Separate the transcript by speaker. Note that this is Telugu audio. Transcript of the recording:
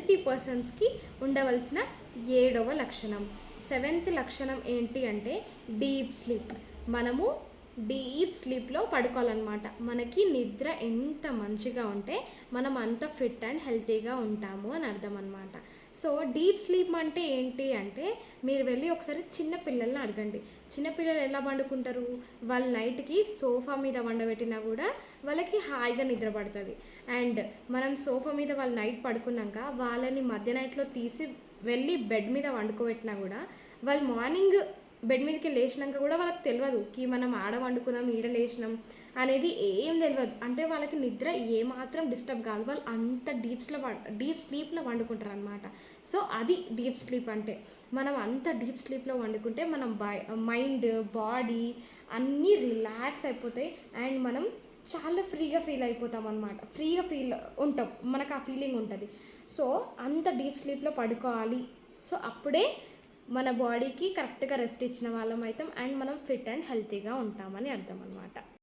Speaker 1: హెల్తీ పర్సన్స్కి ఉండవలసిన 7వ లక్షణం. 7th లక్షణం ఏంటి అంటే డీప్ స్లీప్. మనము డీప్ స్లీప్లో పడుకోవాలన్నమాట. మనకి నిద్ర ఎంత మంచిగా ఉంటే మనం అంత ఫిట్ అండ్ హెల్తీగా ఉంటాము అని అర్థం అనమాట. సో డీప్ స్లీప్ అంటే ఏంటి అంటే, మీరు వెళ్ళి ఒకసారి చిన్న పిల్లల్ని అడగండి. చిన్నపిల్లలు ఎలా పండుకుంటారు? వాళ్ళు నైట్కి సోఫా మీద వండబెట్టినా కూడా వాళ్ళకి హాయిగా నిద్ర పడుతుంది. అండ్ మనం సోఫా మీద వాళ్ళు నైట్ పడుకున్నాక వాళ్ళని మధ్య నైట్లో తీసి వెళ్ళి బెడ్ మీద వండుకోబెట్టినా కూడా వాళ్ళు మార్నింగ్ బెడ్ మీదకి లేచినాక కూడా వాళ్ళకి తెలియదు కి మనం ఆడ వండుకున్నాం ఈడ లేచినాం అనేది ఏం తెలియదు. అంటే వాళ్ళకి నిద్ర ఏమాత్రం డిస్టర్బ్ కాదు. వాళ్ళు అంత డీప్ స్లీప్లో వండుకుంటారు అనమాట. సో అది డీప్ స్లీప్ అంటే. మనం అంత డీప్ స్లీప్లో వండుకుంటే మనం మైండ్ బాడీ అన్నీ రిలాక్స్ అయిపోతాయి. అండ్ మనం చాలా ఫ్రీగా ఫీల్ అయిపోతాం అనమాట. ఫ్రీగా ఫీల్ ఉంటాం, మనకు ఆ ఫీలింగ్ ఉంటుంది. సో అంత డీప్ స్లీప్లో పడుకోవాలి. సో అప్పుడే మన బాడీకి కరెక్ట్గా రెస్ట్ ఇచ్చిన వాళ్ళం అవుతాం అండ్ మనం ఫిట్ అండ్ హెల్తీగా ఉంటామని అర్థం అనమాట.